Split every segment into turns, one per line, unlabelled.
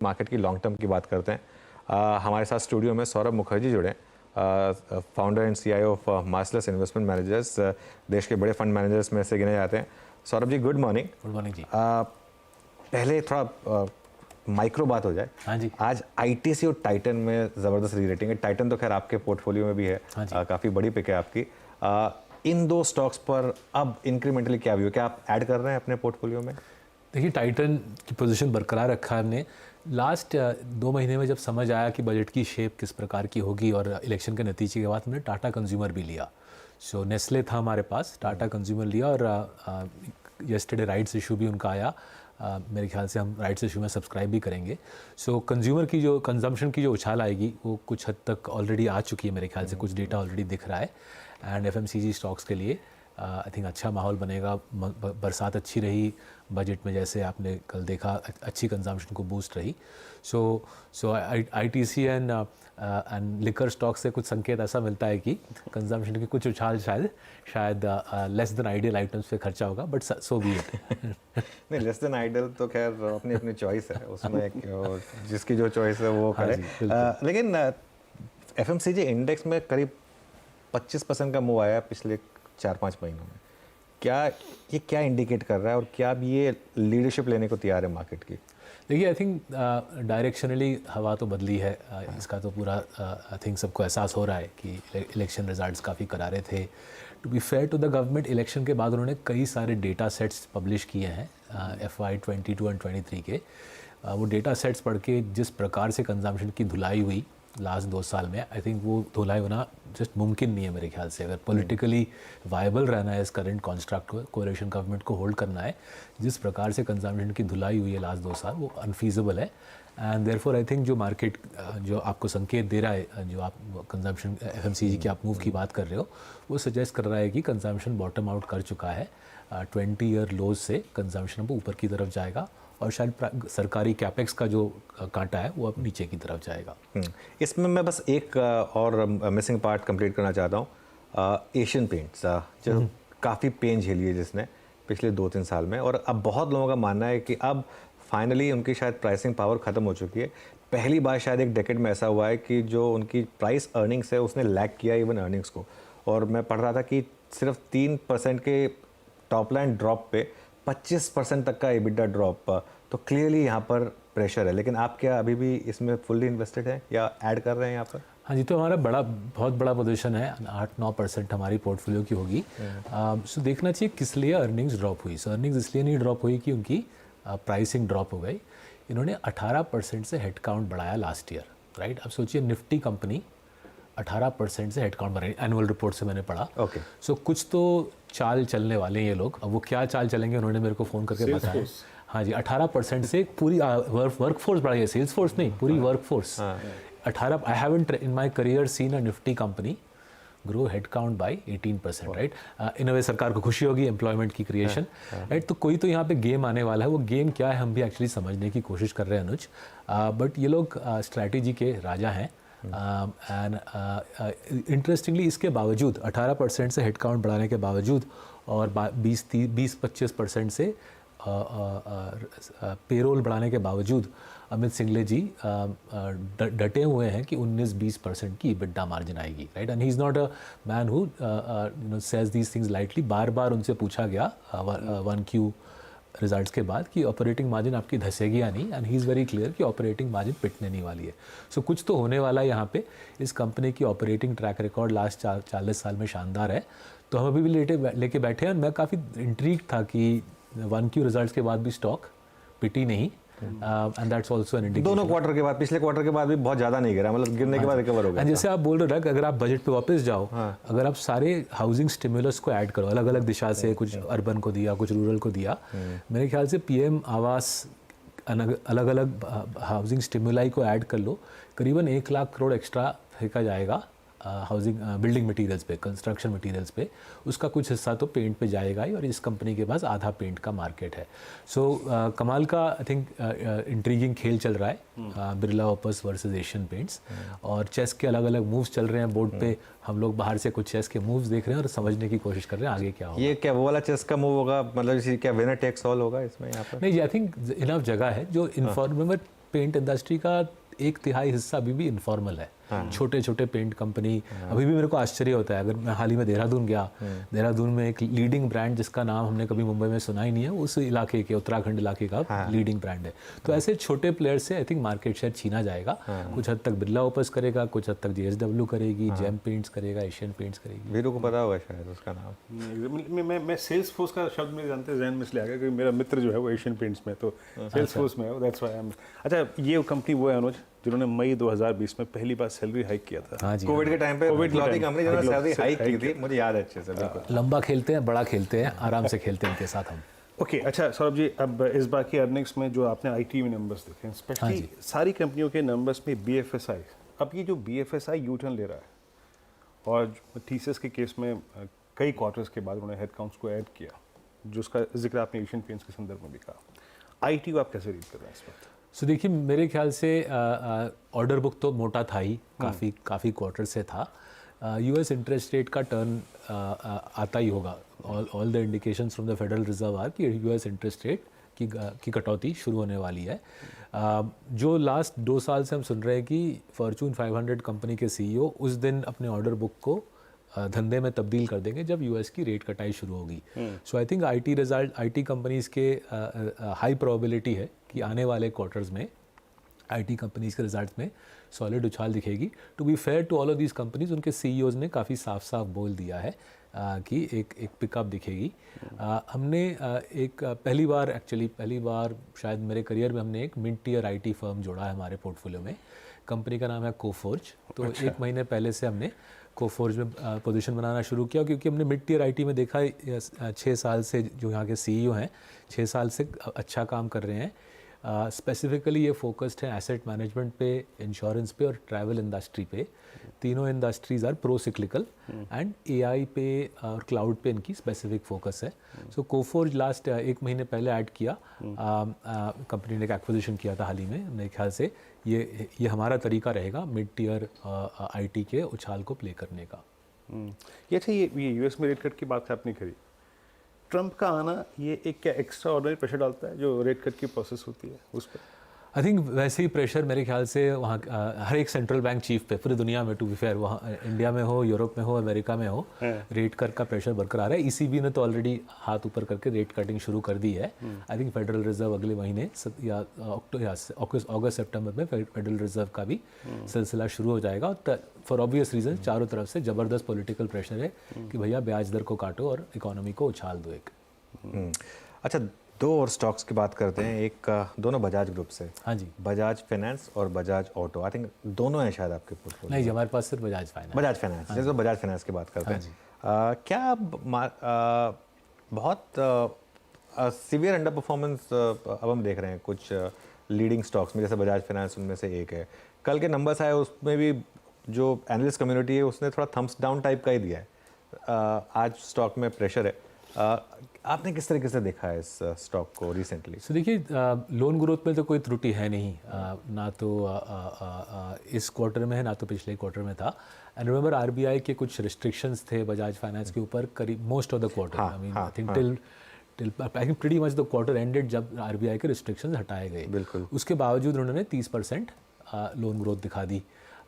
Market की long term की बात करते हैं। हमारे साथ स्टूडियो में सौरभ मुखर्जी जुड़े, founder and CEO of Marcellus investment managers, देश के बड़े फंड मैनेजर्स में से गिने जाते हैं। Saurabh ji, good morning.
Good morning जी।
पहले थोड़ा माइक्रो बात हो जाए।
हाँ जी।
आज आईटीसी और टाइटन में ज़बरदस्त री रेटिंग है। टाइटन तो खैर आपके पोर्टफोलियो में भी है।
हाँ जी।
काफ़ी बड़ी पिक है आपकी। इन दो स्टॉक्स पर अब इंक्रीमेंटली क्या व्यू, क्या आप ऐड कर रहे हैं अपने पोर्टफोलियो में?
देखिए, टाइटन की पोजीशन बरकरार रखा है हमने। लास्ट 2 महीने में जब समझ आया कि बजट की शेप किस प्रकार की होगी और इलेक्शन के नतीजे के बाद हमने टाटा कंज्यूमर भी लिया। सो नेस्ले था हमारे पास, टाटा कंज्यूमर लिया और येस्टरडे राइट्स इशू भी उनका आया। मेरे ख्याल से हम राइट्स इशू में सब्सक्राइब भी करेंगे। सो कंज्यूमर की जो कंजम्पशन की जो उछाल आएगी वो कुछ हद तक ऑलरेडी आ चुकी है। मेरे ख्याल से कुछ डेटा ऑलरेडी दिख रहा है। एंड एफएमसीजी स्टॉक्स के लिए आई थिंक अच्छा माहौल बनेगा। बरसात अच्छी रही, बजट में जैसे आपने कल देखा अच्छी कंजम्पशन को बूस्ट रही। सो आईटीसी एंड लिकर स्टॉक से कुछ संकेत ऐसा मिलता है कि कंजम्पशन की कुछ उछाल शायद लेस देन आइडियल आइटम्स पे खर्चा होगा, बट सो बी इट।
नहीं, लेस देन आइडियल तो खैर अपनी अपनी चॉइस है, उसमें जिसकी जो चॉइस है वो करे। लेकिन एफएमसीजी इंडेक्स में करीब 25% का मूव आया पिछले 4-5 महीनों में। क्या इंडिकेट कर रहा है और क्या अब ये लीडरशिप लेने को तैयार है मार्केट की?
देखिए, आई थिंक डायरेक्शनली हवा तो बदली है। इसका तो पूरा आई थिंक सबको एहसास हो रहा है कि इलेक्शन रिजल्ट्स काफ़ी करारे थे। To be fair to the government, election के बाद उन्होंने कई सारे डेटा सेट्स पब्लिश किए हैं FY 22 और 23 के। वो डेटा सेट्स पढ़ के जिस प्रकार से कंजम्पशन की धुलाई हुई लास्ट 2 साल में, आई थिंक वो धुलाई होना जस्ट मुमकिन नहीं है मेरे ख्याल से। अगर पॉलिटिकली वायबल रहना है इस करंट कॉन्स्ट्रक्ट को, कोalition गवर्नमेंट को होल्ड करना है, जिस प्रकार से कंजम्पशन की धुलाई हुई है लास्ट 2 साल, वो अनफीजिबल है। एंड देयरफॉर आई थिंक जो मार्केट जो आपको संकेत दे रहा है, जो आप कंजम्पशन एफएमसीजी की आप मूव की बात कर रहे हो, वो सजेस्ट कर रहा है कि कंजम्पशन बॉटम आउट कर चुका है। 20 ईयर लोज से कंजम्पशन अब ऊपर की तरफ जाएगा और शायद सरकारी कैपेक्स का जो कांटा है वो अब नीचे की तरफ जाएगा।
इसमें मैं बस एक और मिसिंग पार्ट कंप्लीट करना चाहता हूँ। एशियन पेंट्स जो काफ़ी पेन झेली है जिसने पिछले 2-3 साल में, और अब बहुत लोगों का मानना है कि अब फाइनली उनकी शायद प्राइसिंग पावर ख़त्म हो चुकी है। पहली बार शायद एक डेकेड में ऐसा हुआ है कि जो उनकी प्राइस अर्निंग्स है उसने लैग किया इवन अर्निंग्स को। और मैं पढ़ रहा था कि सिर्फ 3% के टॉप लाइन ड्रॉप पे 25% तक का EBITDA ड्रॉप, तो क्लियरली यहाँ पर प्रेशर है। लेकिन आप क्या अभी भी इसमें फुल्ली इन्वेस्टेड हैं या ऐड कर रहे हैं यहाँ पर?
हाँ जी, तो हमारा बहुत बड़ा पोजीशन है, 8-9% हमारी पोर्टफोलियो की होगी। सो देखना चाहिए किस लिए अर्निंग्स ड्रॉप हुई। सो अर्निंग्स इसलिए नहीं ड्रॉप हुई कि उनकी प्राइसिंग ड्रॉप हो गई। इन्होंने 18% से हेड काउंट बढ़ाया लास्ट ईयर, राइट। अब सोचिए, निफ्टी कंपनी 18% से हेड काउंट बढ़ाई, एनुअल रिपोर्ट से मैंने पढ़ा।
ओके।
सो कुछ तो चाल चलने वाले हैं ये लोग। अब वो क्या चाल चलेंगे उन्होंने मेरे को फ़ोन करके बताया। हाँ जी, 18% से पूरी वर्कफोर्स बढ़ाई है, सेल्स फोर्स नहीं, पूरी workforce. 18 I haven't in my career seen a Nifty company grow head count by 18%, right. In a way सरकार को खुशी होगी एम्प्लॉयमेंट की क्रिएशन, राइट। तो कोई तो यहाँ पे गेम आने वाला है। वो गेम क्या है हम भी एक्चुअली समझने की कोशिश कर रहे हैं, अनुज। बट ये लोग स्ट्रैटेजी के राजा हैं। एंड इंटरेस्टिंगली इसके बावजूद 18% से हेड काउंट बढ़ाने के बावजूद और 20-25% से पेरोल बढ़ाने के बावजूद अमित सिंगले जी डटे हुए हैं कि 19-20% की EBITDA मार्जिन आएगी, right. And he is not a man who says these things lightly. बार बार उनसे पूछा गया 1Q रिजल्ट्स के बाद कि ऑपरेटिंग मार्जिन आपकी धसेगी या नहीं, and he is very clear कि ऑपरेटिंग मार्जिन पिटने नहीं वाली है। सो कुछ तो होने वाला है यहाँ पे। इस कंपनी की ऑपरेटिंग ट्रैक रिकॉर्ड लास्ट 40 साल में शानदार है। तो हम अभी भी लेके बैठे हैं। मैं काफ़ी इंट्रीग था कि 1Q रिजल्ट्स के बाद भी स्टॉक पिटी नहीं, and that's also an indication.
दोनों क्वार्टर के बाद, पिछले क्वार्टर के बाद भी बहुत ज़्यादा नहीं गिरा, मतलब गिरने के बाद रिकवर हो गया।
जैसे आप बोल रहे हो, अगर आप बजट पे वापस जाओ, अगर आप सारे हाउसिंग स्टिमुलस को ऐड करो, अलग अलग दिशा से, कुछ अर्बन को दिया, कुछ रूरल को दिया, मेरे ख्याल से PM आवास, अलग अलग हाउसिंग स्टिमुलाई को ऐड कर लो, करीबन 1 लाख करोड़ एक्स्ट्रा फेंका जाएगा हाउसिंग बिल्डिंग मटेरियल्स पे, कंस्ट्रक्शन मटेरियल्स पे। उसका कुछ हिस्सा तो पेंट पे जाएगा ही, और इस कंपनी के पास आधा पेंट का मार्केट है। सो कमाल का आई थिंक इंट्रीगिंग खेल चल रहा है, Birla opus versus Asian paints. और चेस के अलग अलग मूव्स चल रहे हैं बोर्ड पे। हम लोग बाहर से कुछ चेस के मूव्स देख रहे हैं और समझने की कोशिश कर रहे हैं आगे क्या होगा।
ये क्या वो वाला चेस का मूव होगा, मतलब क्या विनर टेक्स ऑल होगा इसमें यहाँ पर?
नहीं जी, आई थिंक इनफ जगह है जो इन्फॉर्मेटिव पेंट इंडस्ट्री का 1/3 हिस्सा अभी भी इनफॉर्मल है। छोटे छोटे पेंट कंपनी अभी भी मेरे को आश्चर्य होता है। अगर मैं हाल ही में देहरादून गया, देहरादून में एक लीडिंग ब्रांड जिसका नाम हमने कभी मुंबई में सुना ही नहीं है, उस इलाके के, उत्तराखंड इलाके का लीडिंग ब्रांड है। तो ऐसे छोटे प्लेयर्स से आई थिंक मार्केट शेयर छीना जाएगा। कुछ हद तक बिरला ओपस करेगा, कुछ हद तक JSW करेगी, जेम पेंट्स करेगा, एशियन पेंट्स करेगी।
वीरू को पता होगा शायद उसका नाम।
मैं सेल्स फोर्स का शब्द मेरे जानते जहन में इसलिए आ गया क्योंकि मेरा मित्र जो है वो एशियन पेंट्स में, तो सेल्स फोर्स में है, दैट्स व्हाई आई एम। अच्छा, ये कंपनी वो है अनुज जिन्होंने मई 2020 में पहली बार सैलरी हाइक किया था।
हाँ जी,
कोविड के टाइम पे इकलौती कंपनी जिन्होंने सैलरी हाइक की थी, मुझे याद है अच्छे से, बिल्कुल।
लंबा खेलते हैं, बड़ा खेलते हैं, आराम से खेलते हैं इनके साथ हम।
ओके, अच्छा सौरभ जी, अब इस बार की अर्निंग्स में जो आपने IT में नंबर्स देखे हैं, स्पेशली सारी कंपनियों के नंबर्स में BFSI, अब ये जो BFSI यूटर्न ले रहा है और TCS के केस में कई क्वार्टर्स के बाद उन्होंने हेडकाउंट्स को ऐड किया, जो उसका जिक्र आपने एशियन पेंट्स के संदर्भ में भी कहा। IT को आप कैसे रीड कर रहे हैं इस वक्त?
सो देखिए, मेरे ख्याल से ऑर्डर बुक तो मोटा था ही, काफ़ी क्वार्टर से था। US इंटरेस्ट रेट का टर्न आता ही होगा। All the indications from the Federal Reserve are कि US इंटरेस्ट रेट की कटौती शुरू होने वाली है। जो लास्ट 2 साल से हम सुन रहे हैं कि फॉर्चून 500 कंपनी के CEO उस दिन अपने ऑर्डर बुक को धंधे में तब्दील कर देंगे जब US की रेट कटाई शुरू होगी। So I think IT companies के हाई प्रोबेबिलिटी है कि आने वाले क्वार्टर्स में IT कंपनीज़ के रिजल्ट्स में सॉलिड उछाल दिखेगी। To be fair to all of these companies, उनके CEOs ने काफ़ी साफ बोल दिया है कि एक पिकअप दिखेगी। हमने पहली बार शायद मेरे करियर में हमने एक मिड टियर IT फर्म जोड़ा है हमारे पोर्टफोलियो में। कंपनी का नाम है कोफोर्ज। तो 1 महीने पहले से हमने कोफोर्ज में पोजीशन बनाना शुरू किया, क्योंकि हमने मिड टियर IT में देखा 6 साल से जो यहाँ के CEO हैं 6 साल से अच्छा काम कर रहे हैं। स्पेसिफिकली ये फोकस्ड है एसेट मैनेजमेंट पे, इंश्योरेंस पे और ट्रैवल इंडस्ट्री पे। तीनों industries are pro cyclical and AI पे और क्लाउड पे इनकी स्पेसिफिक फोकस है। सो कोफोर्ज लास्ट 1 महीने पहले ऐड किया, कंपनी ने एक एक्विजिशन किया था हाल ही में। मेरे ख्याल से ये हमारा तरीका रहेगा मिड टियर IT के उछाल को प्ले करने का।
ये अच्छा, ये US में रेट कट की बात आपने करी, ट्रंप का आना ये एक क्या एक्स्ट्रा ऑर्डिनरी प्रेशर डालता है जो रेट कट की प्रोसेस होती है उस पर?
आई थिंक वैसे ही प्रेशर मेरे ख्याल से वहाँ हर एक सेंट्रल बैंक चीफ पे पूरी दुनिया में, टू बी फेयर, वहाँ इंडिया में हो, यूरोप में हो, अमेरिका में हो, रेट कट का प्रेशर बरकरार है। ECB ने तो ऑलरेडी हाथ ऊपर करके रेट कटिंग शुरू कर दी है। आई थिंक फेडरल रिजर्व अगले महीने या अगस्त सितंबर में फेडरल रिजर्व का भी सिलसिला शुरू हो जाएगा। फॉर ऑब्वियस रीजन चारों तरफ से ज़बरदस्त पॉलिटिकल प्रेशर है कि भैया ब्याज दर को काटो और इकोनॉमी को उछाल दो एक।
अच्छा, 2 और स्टॉक्स की बात करते हैं। एक दोनों बजाज ग्रुप से।
हाँ जी,
बजाज फाइनेंस और बजाज ऑटो, आई थिंक दोनों हैं शायद आपके पोर्टफोलियो।
नहीं जी, हमारे पास सिर्फ बजाज फाइनेंस।
बजाज फाइनेंस, जैसे तो बजाज फाइनेंस की बात करते हैं, क्या बहुत सीवियर अंडर परफॉर्मेंस अब हम देख रहे हैं कुछ लीडिंग स्टॉक्स में, जैसे बजाज फाइनेंस उनमें से एक है। कल के नंबर्स आए, उसमें भी जो एनालिस्ट कम्युनिटी है उसने थोड़ा थम्स डाउन टाइप का ही दिया है। आज स्टॉक में प्रेशर है। आपने किस तरीके से देखा है इस स्टॉक को रिसेंटली?
सो देखिए, लोन ग्रोथ में तो कोई त्रुटि है नहीं, ना तो इस क्वार्टर में है ना तो पिछले क्वार्टर में था। एंड रिमेंबर RBI के कुछ रिस्ट्रिक्शंस थे बजाज फाइनेंस के ऊपर करीब most of the quarter. I mean I think till pretty much the quarter ended जब RBI के रिस्ट्रिक्शंस हटाए गए।
बिल्कुल।
उसके बावजूद उन्होंने 30% लोन ग्रोथ दिखा दी।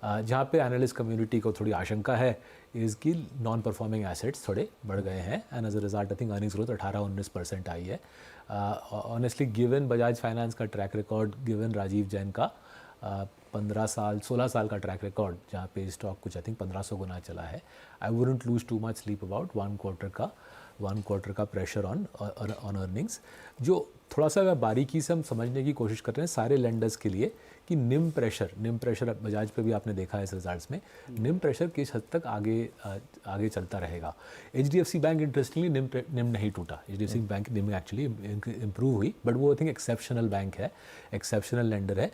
जहाँ पे एनालिस्ट कम्युनिटी को थोड़ी आशंका है इस कि नॉन परफॉर्मिंग एसेट्स थोड़े बढ़ गए हैं and as a result I think earnings growth 18-19% आई है। ऑनेस्टली गिवन बजाज फाइनेंस का track record, given Rajiv Jain का 16 साल का ट्रैक रिकॉर्ड, जहाँ पे स्टॉक कुछ आई थिंक 1500 गुना चला है, I wouldn't lose too much sleep about one quarter का प्रेशर ऑन अर्निंग्स। जो थोड़ा सा बारीकी से हम समझने की कोशिश कर रहे हैं सारे लेंडर्स के लिए कि निम प्रेशर बजाज पे भी आपने देखा है इस रिजल्ट्स में, निम प्रेशर किस हद तक आगे चलता रहेगा। HDFC बैंक इंटरेस्टिंगली निम नहीं टूटा। HDFC बैंक निम एक्चुअली इम्प्रूव हुई, बट वो आई थिंक एक्सेप्शनल बैंक है, एक्सेप्शनल लेंडर है।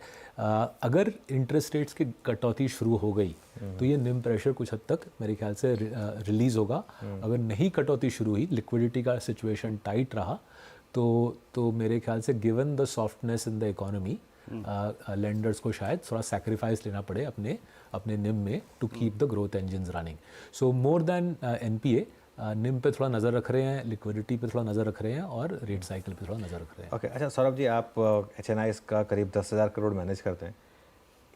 अगर इंटरेस्ट रेट्स की कटौती शुरू हो गई तो ये निम प्रेशर कुछ हद तक मेरे ख्याल से रिलीज़ होगा। अगर नहीं कटौती शुरू हुई, लिक्विडिटी का सिचुएशन टाइट रहा, तो मेरे ख्याल से given the softness in the economy lenders को शायद थोड़ा सैक्रिफाइस लेना पड़े अपने निम में to keep the growth engines running. So more than NPA NIM पे थोड़ा नज़र रख रहे हैं, लिक्विडिटी पे थोड़ा नज़र रख रहे हैं और रेट साइकिल पे थोड़ा नज़र रख रहे हैं।
ओके अच्छा सौरभ जी, आप HNIs का करीब 10,000 करोड़ मैनेज करते हैं।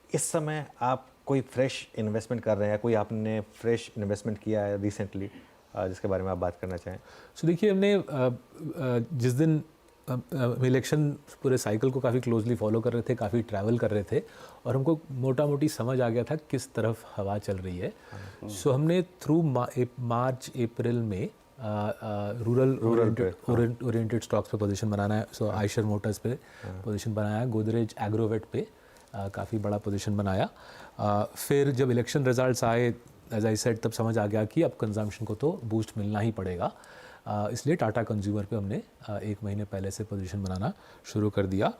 इस समय आप कोई फ्रेश इन्वेस्टमेंट कर रहे हैं, कोई आपने फ्रेश इन्वेस्टमेंट किया है रिसेंटली जिसके बारे में आप बात करना चाहें?
सो देखिए, हमने जिस दिन इलेक्शन पूरे साइकिल को काफ़ी क्लोजली फॉलो कर रहे थे, काफ़ी ट्रैवल कर रहे थे और हमको मोटा मोटी समझ आ गया था किस तरफ हवा चल रही है। सो हमने थ्रू मार्च अप्रैल में रूरल ओरिएंटेड स्टॉक्स पे पोजीशन बनाना है। सो आयशर मोटर्स पे पोजीशन बनाया, गोदरेज एग्रोवेट पे काफ़ी बड़ा पोजीशन बनाया। फिर जब इलेक्शन रिजल्ट्स आए, एज आई सेड, तब समझ आ गया कि अब कंजम्पशन को तो बूस्ट मिलना ही पड़ेगा। इसलिए टाटा कंज्यूमर पे हमने 1 महीने पहले से पोजीशन बनाना शुरू कर दिया।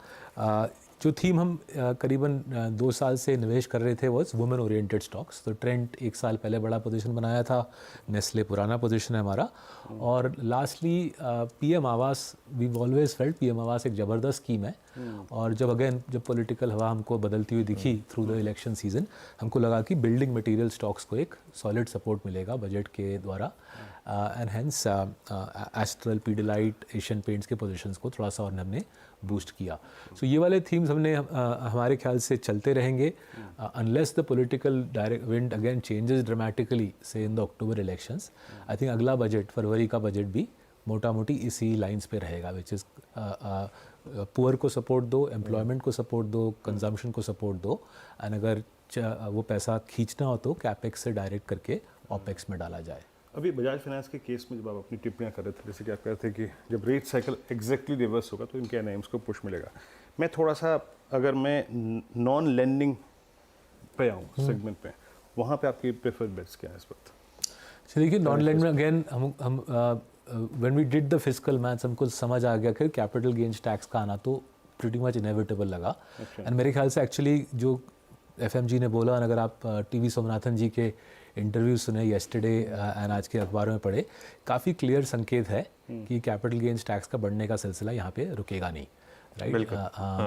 जो थीम हम करीबन 2 साल से निवेश कर रहे थे वॉज वुमेन ओरिएंटेड स्टॉक्स। तो ट्रेंड 1 साल पहले बड़ा पोजीशन बनाया था, नेस्ले पुराना पोजीशन है हमारा। और लास्टली PM आवास, वी ऑलवेज फेल्ट PM आवास एक ज़बरदस्त स्कीम है। और जब पॉलिटिकल हवा हमको बदलती हुई दिखी थ्रू द इलेक्शन सीजन, हमको लगा कि बिल्डिंग मटेरियल स्टॉक्स को एक सॉलिड सपोर्ट मिलेगा बजट के द्वारा। एंड हेंस एस्ट्रल, पीडिलाइट, एशियन पेंट्स के पोजीशंस को थोड़ा सा और हमने बूस्ट किया। सो ये वाले थीम्स हमने हमारे ख्याल से चलते रहेंगे unless the political direct wind again changes dramatically से in the October elections. I think अगला बजट, फरवरी का बजट भी मोटा मोटी इसी लाइंस पे रहेगा, विच इज़ पुअर को सपोर्ट दो, एम्प्लॉयमेंट को सपोर्ट दो, कंजम्पशन को सपोर्ट दो, एंड अगर वो पैसा खींचना हो तो कैपेक्स से डायरेक्ट करके ऑपेक्स में डाला जाए।
अभी बजाज फाइनेंस के केस में जब आप अपनी टिप्पणियां कर रहे थे, जैसे कि आप कह रहे थे कि जब रेट साइकिल एग्जैक्टली रिवर्स होगा तो इनके एनआईएम्स को पुश मिलेगा। मैं थोड़ा सा, अगर मैं नॉन लैंडिंग पे आऊँ सेगमेंट पे, वहाँ पे आपकी प्रेफर्ड बेट्स क्या है इस वक्त?
देखिए, नॉन लैंड में अगेन हम when we did the physical maths, हमको समझ आ गया कि कैपिटल गेन्स टैक्स का आना तो प्रीटी मच इनएविटेबल लगा। एंड मेरे ख्याल से एक्चुअली जो FMG ने बोला, अगर आप TV सोमनाथन जी के इंटरव्यू सुने येस्टरडे एंड आज के अखबारों में पढ़े, काफ़ी क्लियर संकेत है कि कैपिटल गेन्स टैक्स का बढ़ने का सिलसिला यहाँ पे रुकेगा नहीं, right?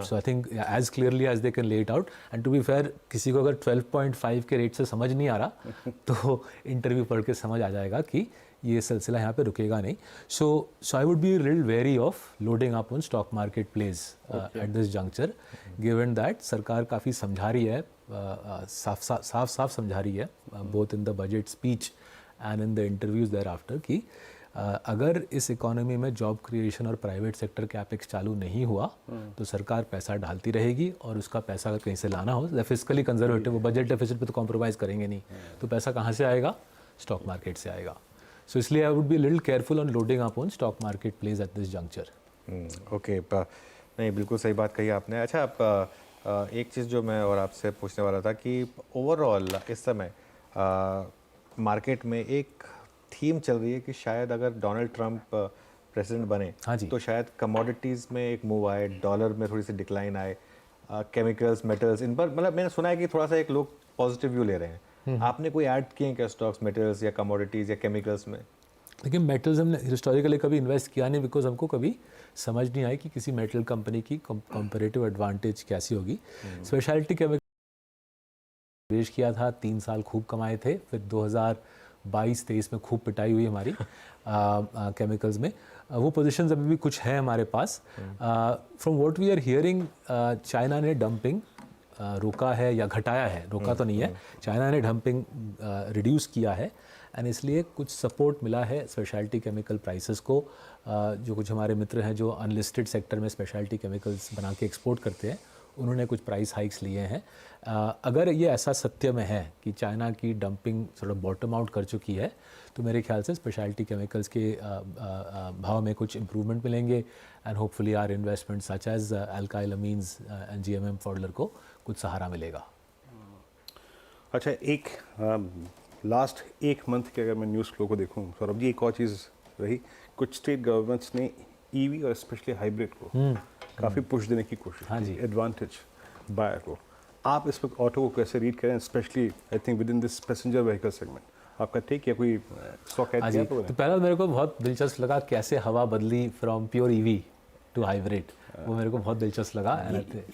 So I think as clearly as they can lay it out. And to be fair, किसी को अगर 12.5 के रेट से समझ नहीं आ रहा तो इंटरव्यू पढ़ के समझ आ जाएगा कि ये सिलसिला यहाँ पे रुकेगा नहीं। So I would be real wary of loading up on stock market plays at this juncture, given that सरकार काफ़ी समझा रही है, साफ समझा रही है, both in the budget speech and in the interviews thereafter, कि अगर इस इकोनॉमी में जॉब क्रिएशन और प्राइवेट सेक्टर कैपेक्स चालू नहीं हुआ तो सरकार पैसा डालती रहेगी, और उसका पैसा अगर कहीं से लाना हो, फिस्कली कंजर्वेटिव, वो बजट डेफिसिट पे तो कॉम्प्रोमाइज़ करेंगे नहीं, तो पैसा कहाँ से आएगा? स्टॉक मार्केट से आएगा। सो इसलिए आई would be little careful on loading up on stock market plays at this juncture.
Okay, नहीं बिल्कुल सही बात कही आपने। अच्छा, आप एक चीज़ जो मैं और आपसे पूछने वाला था कि ओवरऑल इस समय मार्केट में एक थीम चल रही है कि शायद अगर डोनाल्ड ट्रंप प्रेसिडेंट बने,
हाँ जी,
तो शायद कमोडिटीज़ में एक मूव आए, डॉलर में थोड़ी सी डिक्लाइन आए, केमिकल्स, मेटल्स, इन पर मतलब मैंने सुना है कि थोड़ा सा एक लोग पॉजिटिव व्यू ले रहे हैं। आपने कोई ऐड किए हैं क्या स्टॉक्स, मेटल्स या कमोडिटीज़ या केमिकल्स में?
लेकिन मेटल्स हमने हिस्टोरिकली कभी इन्वेस्ट किया नहीं, बिकॉज हमको कभी समझ नहीं आई कि किसी मेटल कंपनी की कंपैरेटिव एडवांटेज कैसी होगी। स्पेशलिटी केमिकल निवेश किया था, 3 साल खूब कमाए थे, फिर 2022-23 में खूब पिटाई हुई हमारी केमिकल्स में। वो पोजीशंस अभी भी कुछ है हमारे पास। From what we are hearing, China ने डंपिंग रोका है या घटाया है, रोका तो नहीं है, चाइना ने डंपिंग रिड्यूस किया है, एंड इसलिए कुछ सपोर्ट मिला है स्पेशलिटी केमिकल प्राइसेस को। जो कुछ हमारे मित्र हैं जो अनलिस्टेड सेक्टर में स्पेशलिटी केमिकल्स बना के एक्सपोर्ट करते हैं, उन्होंने कुछ प्राइस हाइक्स लिए हैं। अगर ये ऐसा सत्य में है कि चाइना की डंपिंग थोड़ा बॉटम आउट कर चुकी है, तो मेरे ख्याल से स्पेशलिटी केमिकल्स के भाव में कुछ इम्प्रूवमेंट मिलेंगे, and hopefully our investment such as Alkyl Amines and GMM Pfaudler को कुछ सहारा मिलेगा।
अच्छा, एक लास्ट 1 मंथ के अगर मैं न्यूज़ फ्लो को देखूं सौरभ जी, एक और चीज़ रही, कुछ स्टेट गवर्नमेंट्स ने EV और स्पेशली हाइब्रिड को काफ़ी पुश देने की कोशिश की, एडवांटेज बायर को। आप इस वक्त ऑटो को कैसे रीड करें, specially I think with in this passenger vehicle segment? आपका टेक या कोई स्टॉक ऐड किया?
तो पहला मेरे को बहुत दिलचस्प लगा कैसे हवा बदली from pure EV to hybrid, वो मेरे को बहुत दिलचस्प लगा।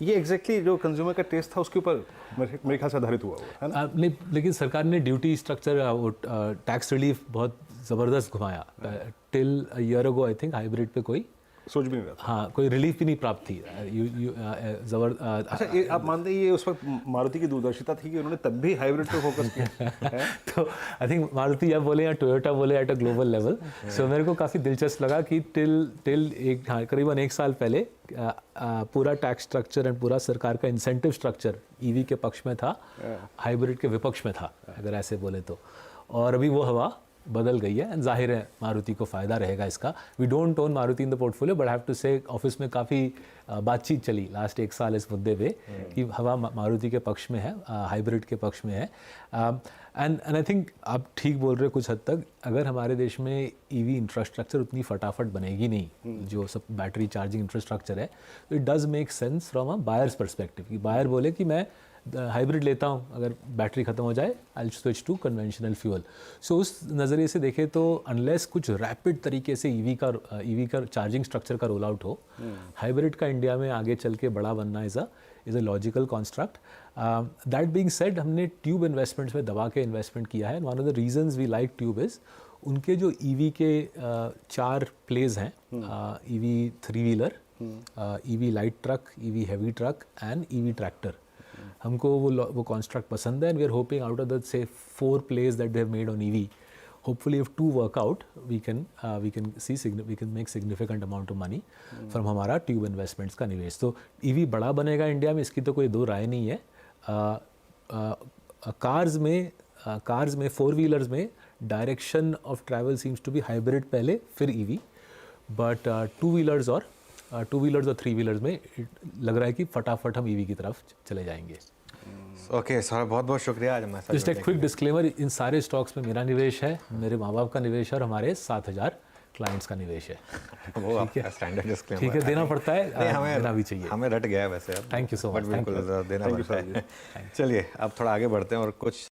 ये एग्जैक्टली जो कंज्यूमर का टेस्ट था उसके ऊपर मेरे ख्याल से आधारित हुआ है ना?
नहीं, लेकिन सरकार ने ड्यूटी स्ट्रक्चर, टैक्स रिलीफ बहुत ज़बरदस्त घुमाया। Till a year ago I think hybrid पे कोई
सोच भी नहीं रहा था।
हाँ कोई रिलीफ भी नहीं प्राप्त थी।
अच्छा, ये आप मानते हैं ये उस वक्त मारुति की दूरदर्शिता थी कि उन्होंने तब भी हाइब्रिड पे फोकस किया है?
तो आई थिंक मारुति या बोले या टोयोटा बोले एट अ ग्लोबल लेवल। सो मेरे को काफ़ी दिलचस्प लगा कि टिल एक हाँ करीबन एक साल पहले पूरा टैक्स स्ट्रक्चर एंड पूरा सरकार का इंसेंटिव स्ट्रक्चर ईवी के पक्ष में था, हाइब्रिड के विपक्ष में था अगर ऐसे बोले तो। और अभी वो हवा बदल गई है एंड जाहिर है मारुति को फ़ायदा रहेगा इसका। We don't own Maruti in the portfolio but have to say office में काफ़ी बातचीत चली लास्ट एक साल इस मुद्दे पे कि हवा मारुति के पक्ष में है, हाइब्रिड के पक्ष में है। एंड आई थिंक आप ठीक बोल रहे हो कुछ हद तक। अगर हमारे देश में ईवी इंफ्रास्ट्रक्चर उतनी फटाफट बनेगी नहीं, जो सब बैटरी चार्जिंग इंफ्रास्ट्रक्चर है, तो it does make sense from a buyers perspective कि बायर बोले कि मैं हाइब्रिड लेता हूँ, अगर बैटरी ख़त्म हो जाए I switch to conventional fuel. So उस नज़रिए से देखें तो अनलेस कुछ रैपिड तरीके से ईवी का चार्जिंग स्ट्रक्चर का रोल आउट हो, हाइब्रिड का इंडिया में आगे चल के बड़ा बनना is a logical construct. That being said, हमने ट्यूब इन्वेस्टमेंट्स में दबा के इन्वेस्टमेंट किया है। One of the reasons we like Tube is उनके जो ईवी के 4 प्लेज हैं, EV 3 wheeler, EV light truck, EV heavy truck and EV tractor. हमको वो कॉन्स्ट्रक्ट पसंद है and we are hoping out of the say 4 plays that they have made on EV, hopefully if 2 work out we can make significant amount of money from हमारा Tube investments का निवेश। तो EV बड़ा बनेगा India में, इसकी तो कोई दो राय नहीं है। कार्स में 4 व्हीलर्स में direction of travel seems to be hybrid पहले फिर ईवी, बट 2 व्हीलर्स और 3 व्हीलर्स में लग रहा है कि फटाफट हम ईवी की तरफ चले जाएंगे।
ओके सर, बहुत बहुत शुक्रिया आज हमारे साथ।
जस्ट एक क्विक डिस्क्लेमर, इन सारे स्टॉक्स में मेरा निवेश है, मेरे माँ बाप का निवेश है और हमारे 7,000 क्लाइंट्स का निवेश है।
वो आपका स्टैंडर्ड डिस्क्लेमर
ठीक है, देना पड़ता है, देना भी चाहिए।
हमें रट गया है वैसे अब,
thank you so much,
but बिल्कुल देना पड़ता है। चलिए अब थोड़ा आगे बढ़ते हैं और कुछ